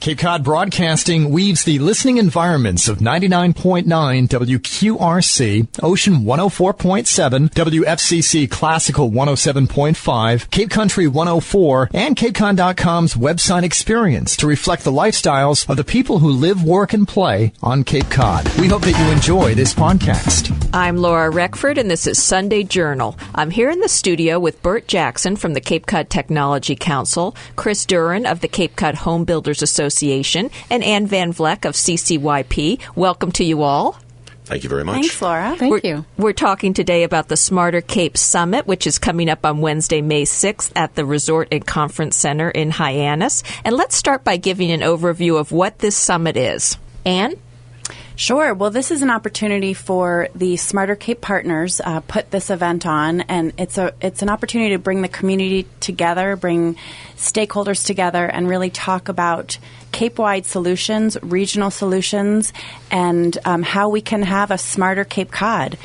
Cape Cod Broadcasting weaves the listening environments of 99.9 WQRC, Ocean 104.7, WFCC Classical 107.5, Cape Country 104, and CapeCon.com's website experience to reflect the lifestyles of the people who live, work, and play on Cape Cod. We hope that you enjoy this podcast. I'm Laura Reckford, and this is Sunday Journal. I'm here in the studio with Bert Jackson from the Cape Cod Technology Council, Chris Duren of the Cape Cod Home Builders Association, and Ann Van Vleck of CCYP. Welcome to you all. Thank you very much. Thanks, Laura. Thank you. We're talking today about the Smarter Cape Summit, which is coming up on Wednesday, May 6th at the Resort and Conference Center in Hyannis. And let's start by giving an overview of what this summit is. Ann? Sure. Well, this is an opportunity for the Smarter Cape partners put this event on, and it's an opportunity to bring the community together, bring stakeholders together, and really talk about Cape-wide solutions, regional solutions, and how we can have a smarter Cape Cod.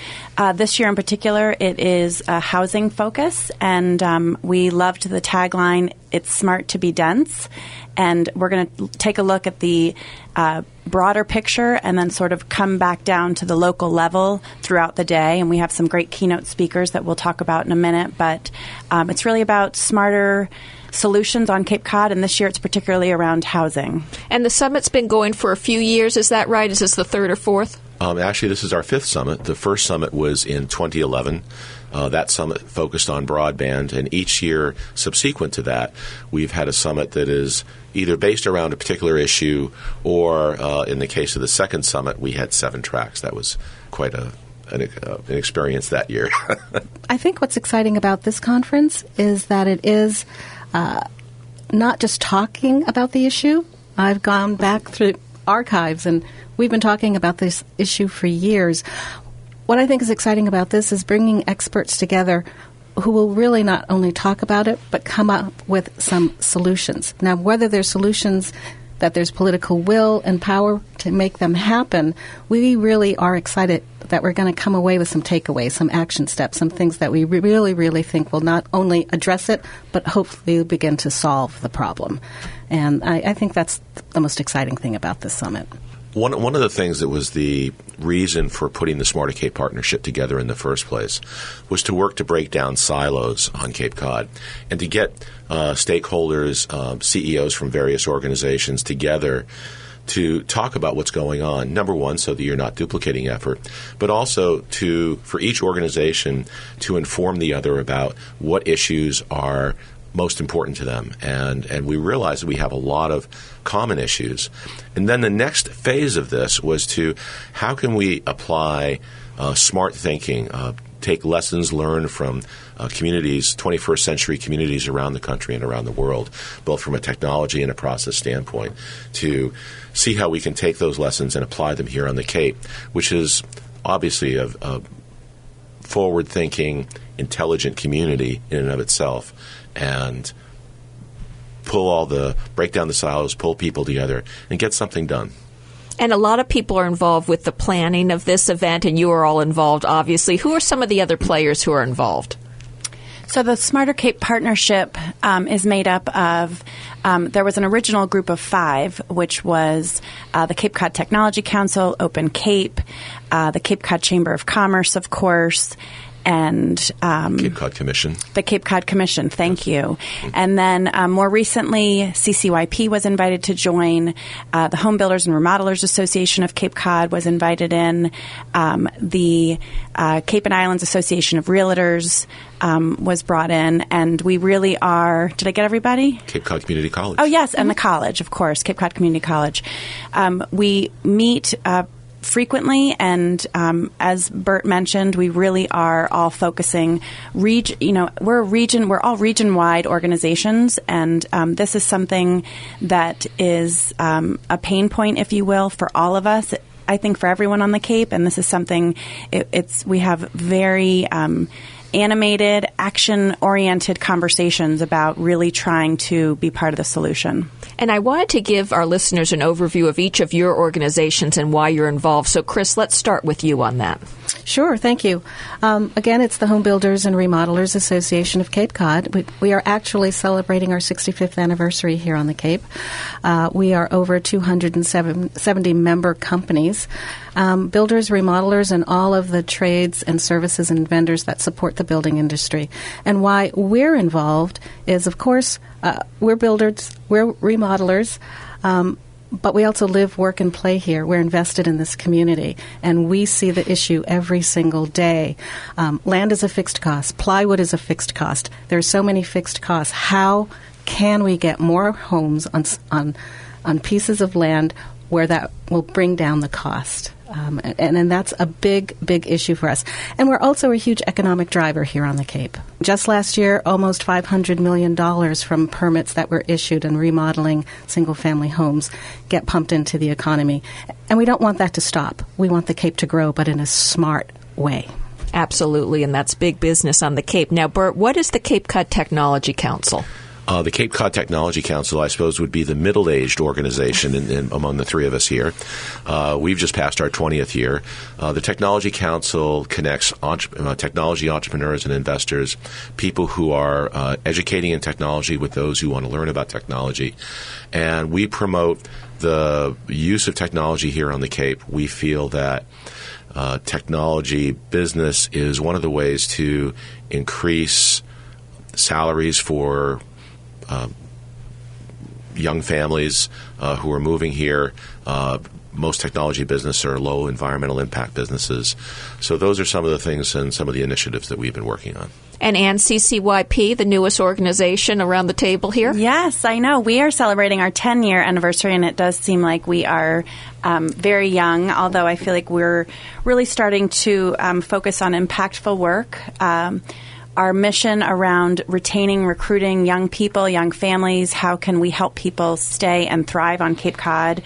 This year in particular, it is a housing focus, and we loved the tagline, "It's smart to be dense." And we're going to take a look at the broader picture and then sort of come back down to the local level throughout the day. And we have some great keynote speakers that we'll talk about in a minute. But it's really about smarter solutions on Cape Cod, and this year it's particularly around housing. And the summit's been going for a few years, is that right? Is this the third or fourth? Actually, this is our fifth summit. The first summit was in 2011. That summit focused on broadband, and each year subsequent to that, we've had a summit that is either based around a particular issue or, in the case of the second summit, we had 7 tracks. That was quite an experience that year. I think what's exciting about this conference is that it is not just talking about the issue. I've gone back through archives, and we've been talking about this issue for years. What I think is exciting about this is bringing experts together who will really not only talk about it, but come up with some solutions. Now, whether they're solutions that there's political will and power to make them happen, we really are excited that we're going to come away with some takeaways, some action steps, some things that we really, really think will not only address it, but hopefully begin to solve the problem. And I think that's the most exciting thing about this summit. One of the things that was the reason for putting the Smarter Cape Partnership together in the first place was to work to break down silos on Cape Cod and to get stakeholders, CEOs from various organizations together to talk about what's going on. Number one, so that you're not duplicating effort, but also for each organization to inform the other about what issues are most important to them. And we realized that we have a lot of common issues. And then the next phase of this was how can we apply smart thinking, take lessons learned from communities, 21st century communities around the country and around the world, both from a technology and a process standpoint, to see how we can take those lessons and apply them here on the Cape, which is obviously a forward-thinking, intelligent community in and of itself, and break down the silos, pull people together, and get something done. And a lot of people are involved with the planning of this event, and you are all involved, obviously. Who are some of the other players who are involved? So the Smarter Cape Partnership is made up of, there was an original group of 5, which was the Cape Cod Technology Council, Open Cape, the Cape Cod Chamber of Commerce, of course, and Cape Cod Commission. The Cape Cod Commission, thank you. And then more recently, CCYP was invited to join. The Home Builders and Remodelers Association of Cape Cod was invited in. The Cape and Islands Association of Realtors was brought in. And we really are, did I get everybody? Cape Cod Community College. Oh, yes, and the college, of course, Cape Cod Community College. We meet frequently, and as Bert mentioned, we really are all focusing. We're all region-wide organizations, and this is something that is a pain point, if you will, for all of us. I think for everyone on the Cape, and this is something we have very animated, action-oriented conversations about really trying to be part of the solution. And I wanted to give our listeners an overview of each of your organizations and why you're involved. So, Chris, let's start with you on that. Sure, thank you. Again, it's the Home Builders and Remodelers Association of Cape Cod. We are actually celebrating our 65th anniversary here on the Cape. We are over 270 member companies, builders, remodelers, and all of the trades and services and vendors that support the building industry. And why we're involved is, of course, we're builders, we're remodelers, but we also live, work, and play here. We're invested in this community, and we see the issue every single day. Land is a fixed cost. Plywood is a fixed cost. There are so many fixed costs. How can we get more homes on pieces of land where that will bring down the cost? And that's a big, big issue for us. And we're also a huge economic driver here on the Cape. Just last year, almost $500 million from permits that were issued and remodeling single-family homes get pumped into the economy. And we don't want that to stop. We want the Cape to grow, but in a smart way. Absolutely, and that's big business on the Cape. Now, Bert, what is the Cape Cod Technology Council? The Cape Cod Technology Council, I suppose, would be the middle-aged organization among the three of us here. We've just passed our 20th year. The Technology Council connects technology entrepreneurs and investors, people who are educating in technology with those who want to learn about technology. And we promote the use of technology here on the Cape. We feel that technology business is one of the ways to increase salaries for young families who are moving here. Most technology businesses are low environmental impact businesses. So those are some of the things and some of the initiatives that we've been working on. And Ann, CCYP, the newest organization around the table here? Yes, I know. We are celebrating our 10-year anniversary, and it does seem like we are very young, although I feel like we're really starting to focus on impactful work. Our mission around retaining, recruiting young people, young families, how can we help people stay and thrive on Cape Cod?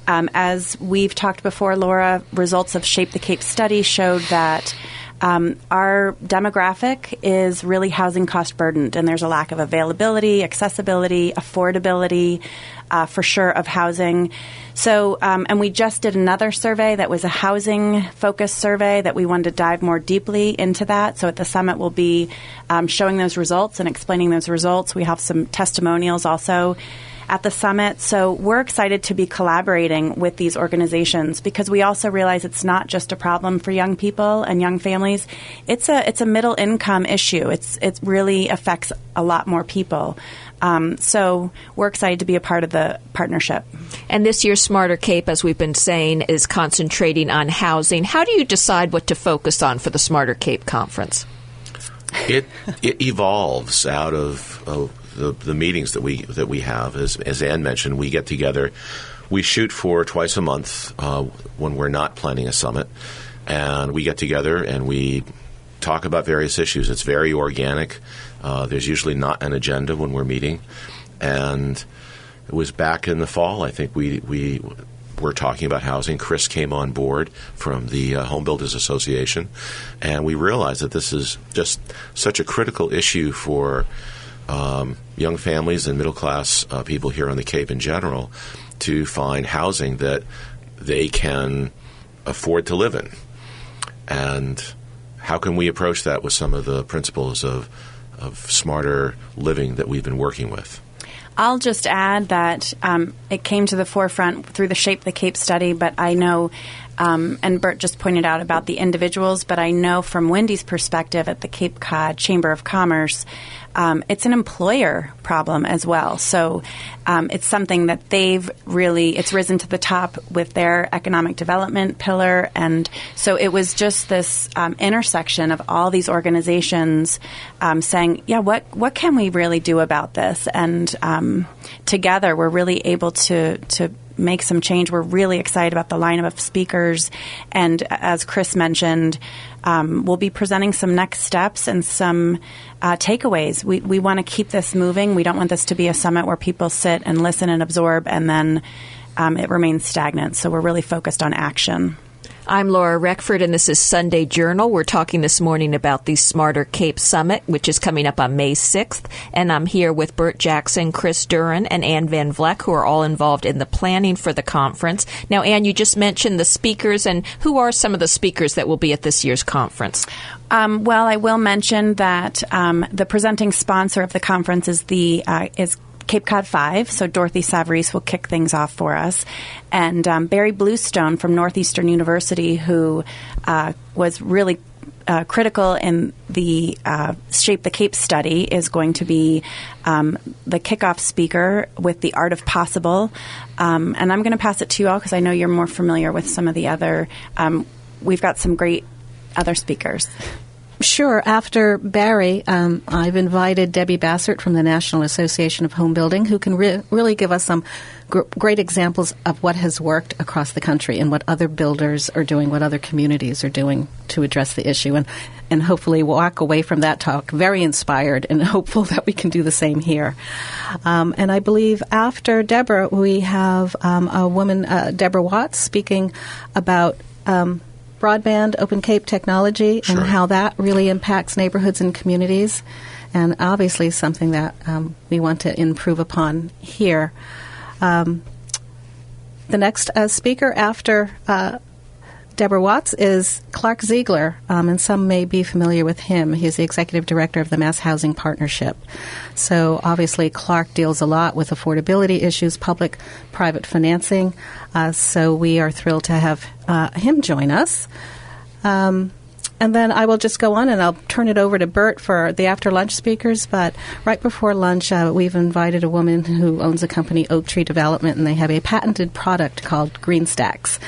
As we've talked before, Laura, results of Shape the Cape study showed that our demographic is really housing cost burdened, and there's a lack of availability, accessibility, affordability, for sure, of housing. So, and we just did another survey that was a housing-focused survey that we wanted to dive more deeply into that. So at the summit, we'll be showing those results and explaining those results. We have some testimonials also at the summit. So we're excited to be collaborating with these organizations because we also realize it's not just a problem for young people and young families. It's a middle income issue. It really affects a lot more people. So we're excited to be a part of the partnership. And this year's Smarter Cape, as we've been saying, is concentrating on housing. How do you decide what to focus on for the Smarter Cape conference? It evolves out of the meetings that we have. As Ann mentioned, we get together. We shoot for twice a month when we're not planning a summit, and we get together and we talk about various issues. It's very organic. There's usually not an agenda when we're meeting, and it was back in the fall. I think we were talking about housing. Chris came on board from the Home Builders Association, and we realized that this is just such a critical issue for young families and middle-class people here on the Cape in general to find housing that they can afford to live in. And how can we approach that with some of the principles of smarter living that we've been working with? I'll just add that it came to the forefront through the Shape the Cape study, but I know, and Bert just pointed out about the individuals, but I know from Wendy's perspective at the Cape Cod Chamber of Commerce, it's an employer problem as well. So it's something that it's risen to the top with their economic development pillar. And so it was just this intersection of all these organizations saying, yeah, what can we really do about this? And together we're really able to make some change. We're really excited about the lineup of speakers. And as Chris mentioned, we'll be presenting some next steps and some takeaways. We want to keep this moving. We don't want this to be a summit where people sit and listen and absorb and then it remains stagnant. So we're really focused on action. I'm Laura Reckford, and this is Sunday Journal. We're talking this morning about the Smarter Cape Summit, which is coming up on May 6th. And I'm here with Bert Jackson, Chris Duren, and Ann Van Vleck, who are all involved in the planning for the conference. Now, Ann, you just mentioned the speakers, and who are some of the speakers that will be at this year's conference? Well, I will mention that the presenting sponsor of the conference is Cape Cod 5, so Dorothy Savarese will kick things off for us. And Barry Bluestone from Northeastern University, who was really critical in the Shape the Cape study, is going to be the kickoff speaker with The Art of Possible. And I'm going to pass it to you all because I know you're more familiar with some of the other we've got some great other speakers. Sure. After Barry, I've invited Debbie Bassert from the National Association of Home Building, who can really give us some great examples of what has worked across the country and what other builders are doing, what other communities are doing to address the issue, and hopefully walk away from that talk very inspired and hopeful that we can do the same here. And I believe after Deborah, we have a woman, Deborah Watts, speaking about broadband Open Cape technology and how that really impacts neighborhoods and communities, and obviously something that we want to improve upon here. The next speaker after Deborah Watts is Clark Ziegler, and some may be familiar with him. He's the executive director of the Mass Housing Partnership. So obviously Clark deals a lot with affordability issues, public-private financing, so we are thrilled to have him join us. And then I will just go on and I'll turn it over to Bert for the after-lunch speakers. But right before lunch, we've invited a woman who owns a company, Oak Tree Development, and they have a patented product called Green Stacks.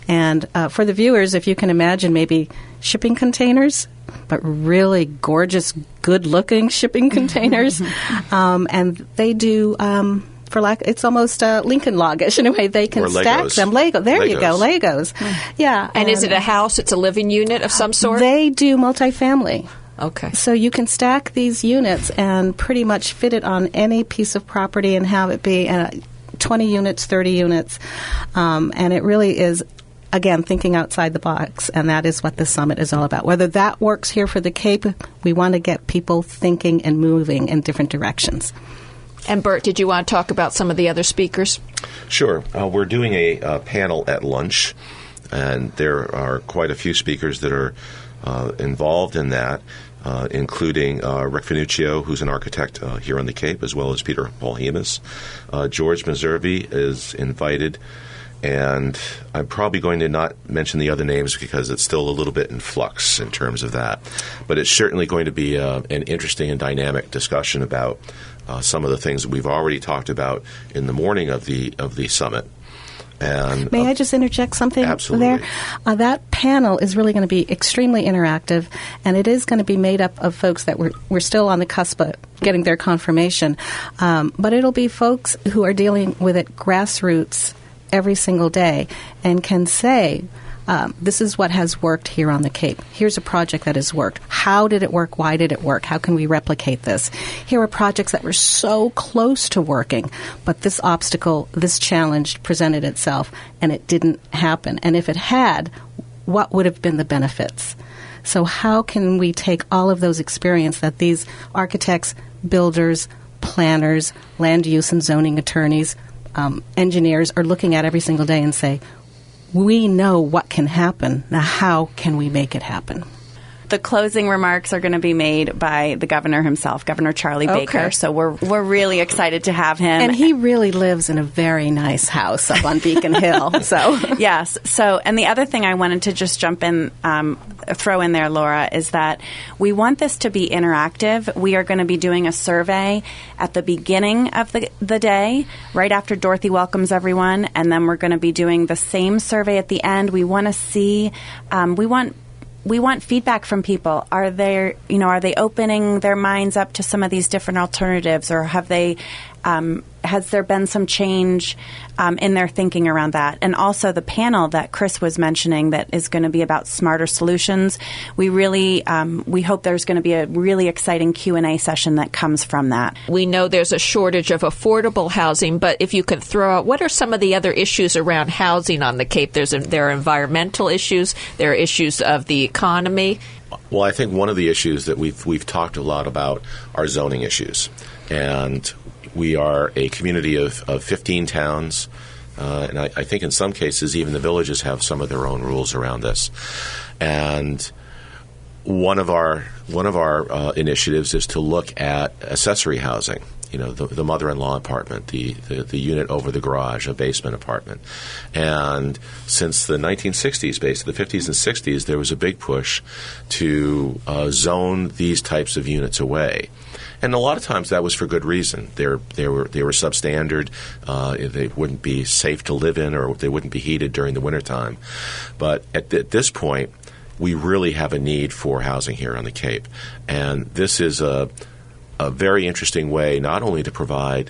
And for the viewers, if you can imagine maybe shipping containers, but really gorgeous, good-looking shipping containers. And they do... it's almost Lincoln Log-ish in a way. They can stack them. Legos. You go, Legos. Yeah. And is it a house? It's a living unit of some sort? They do multifamily. Okay. So you can stack these units and pretty much fit it on any piece of property and have it be 20 units, 30 units. And it really is, again, thinking outside the box, and that is what the summit is all about. Whether that works here for the Cape, we want to get people thinking and moving in different directions. And Bert, did you want to talk about some of the other speakers? Sure. We're doing a panel at lunch, and there are quite a few speakers that are involved in that, including Rick Finuccio, who's an architect here on the Cape, as well as Peter Paul Hemus. George Meservey is invited, and I'm probably going to not mention the other names because it's still a little bit in flux in terms of that. But it's certainly going to be an interesting and dynamic discussion about some of the things that we've already talked about in the morning of the summit. And may I just interject something absolutely. there? That panel is really going to be extremely interactive, and it is going to be made up of folks that we're still on the cusp of getting their confirmation. But it'll be folks who are dealing with it grassroots every single day and can say, this is what has worked here on the Cape. Here's a project that has worked. How did it work? Why did it work? How can we replicate this? Here are projects that were so close to working, but this obstacle, this challenge presented itself, and it didn't happen. And if it had, what would have been the benefits? So how can we take all of those experience that these architects, builders, planners, land use and zoning attorneys, engineers are looking at every single day and say, we know what can happen. Now, how can we make it happen? The closing remarks are going to be made by the governor himself, Governor Charlie Baker. So we're really excited to have him. And he really lives in a very nice house up on Beacon Hill. So yes. So, and the other thing I wanted to just jump in, throw in there, Laura, is that we want this to be interactive. We are going to be doing a survey at the beginning of the day, right after Dorothy welcomes everyone, and then we're going to be doing the same survey at the end. We want to see, we want feedback from people. Are they opening their minds up to some of these different alternatives, or have they Has there been some change in their thinking around that? And also the panel that Chris was mentioning that is going to be about smarter solutions. We really we hope there's going to be a really exciting Q&A session that comes from that. We know there's a shortage of affordable housing, but if you could throw out, what are some of the other issues around housing on the Cape? There are environmental issues. There are issues of the economy. Well, I think one of the issues that we've talked a lot about are zoning issues. And we are a community of 15 towns, and I think in some cases even the villages have some of their own rules around this. And one of our initiatives is to look at accessory housing. You know, the mother-in-law apartment, the unit over the garage, a basement apartment. And since the 1960s, basically the 50s and 60s, there was a big push to zone these types of units away. And a lot of times that was for good reason. They were substandard. They wouldn't be safe to live in, or they wouldn't be heated during the wintertime. But at this point, we really have a need for housing here on the Cape. And this is a very interesting way not only to provide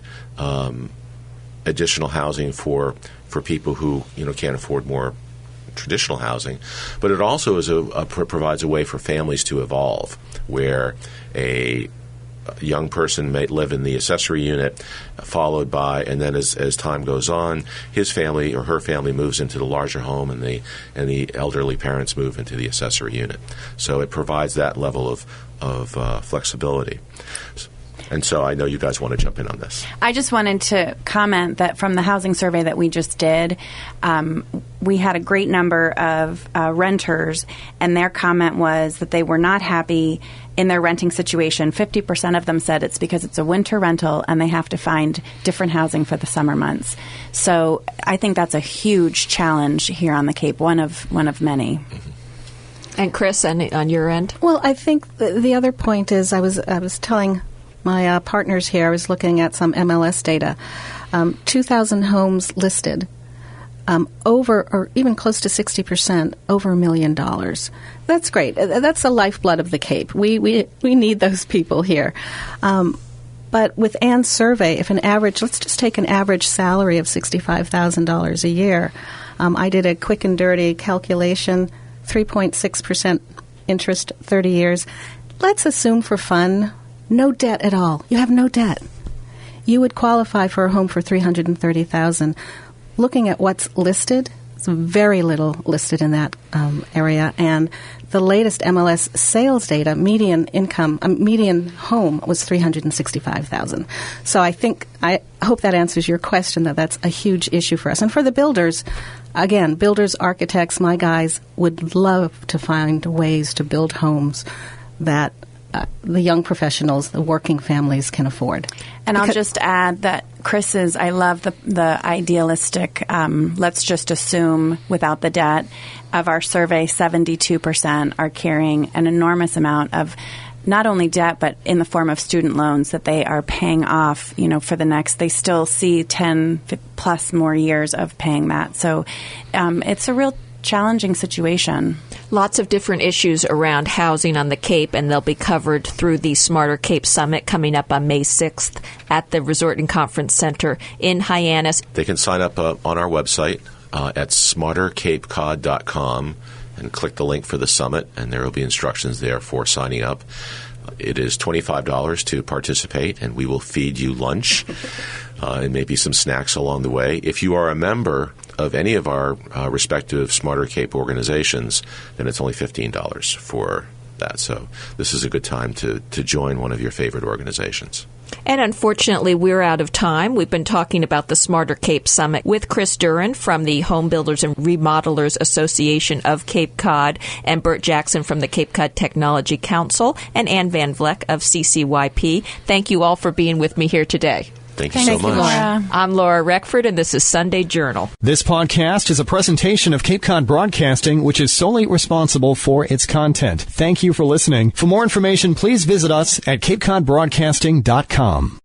additional housing for people who can't afford more traditional housing, but it also provides a way for families to evolve, where a young person may live in the accessory unit, followed by, and then as time goes on, his family or her family moves into the larger home, and the elderly parents move into the accessory unit. So it provides that level of flexibility. And so I know you guys want to jump in on this. I just wanted to comment that from the housing survey that we just did, we had a great number of renters, and their comment was that they were not happy in their renting situation. 50% of them said it's because it's a winter rental and they have to find different housing for the summer months. So I think that's a huge challenge here on the Cape, one of many. And Chris, on your end? Well, I think the other point is I was telling my partners here, I was looking at some MLS data. 2,000 homes listed, over or even close to 60%, over $1 million. That's great. That's the lifeblood of the Cape. We need those people here. But with Ann's survey, if let's just take an average salary of $65,000 a year. I did a quick and dirty calculation, 3.6% interest, 30 years. Let's assume for fun, no debt at all. You have no debt. You would qualify for a home for $330,000. Looking at what's listed, it's very little listed in that area. And the latest MLS sales data, median home was $365,000. So I hope that answers your question, that's a huge issue for us. And for the builders, again, builders, architects, my guys would love to find ways to build homes that the young professionals, the working families can afford. And I'll just add that I love the idealistic, let's just assume without the debt, of our survey, 72% are carrying an enormous amount of not only debt, but in the form of student loans that they are paying off, for the next, they still see 10 plus more years of paying that. So it's a real challenging situation. Lots of different issues around housing on the Cape, and they'll be covered through the Smarter Cape Summit coming up on May 6th at the Resort and Conference Center in Hyannis. They can sign up on our website at smartercapecod.com and click the link for the summit, and there will be instructions there for signing up. It is $25 to participate, and we will feed you lunch and maybe some snacks along the way. If you are a member of any of our respective Smarter Cape organizations, then it's only $15 for that. So this is a good time to join one of your favorite organizations. And unfortunately, we're out of time. We've been talking about the Smarter Cape Summit with Chris Duren from the Home Builders and Remodelers Association of Cape Cod, and Bert Jackson from the Cape Cod Technology Council, and Ann Van Vleck of CCYP. Thank you all for being with me here today. Thank you so much. Laura. I'm Laura Reckford, and this is Sunday Journal. This podcast is a presentation of Cape Cod Broadcasting, which is solely responsible for its content. Thank you for listening. For more information, please visit us at capecodbroadcasting.com.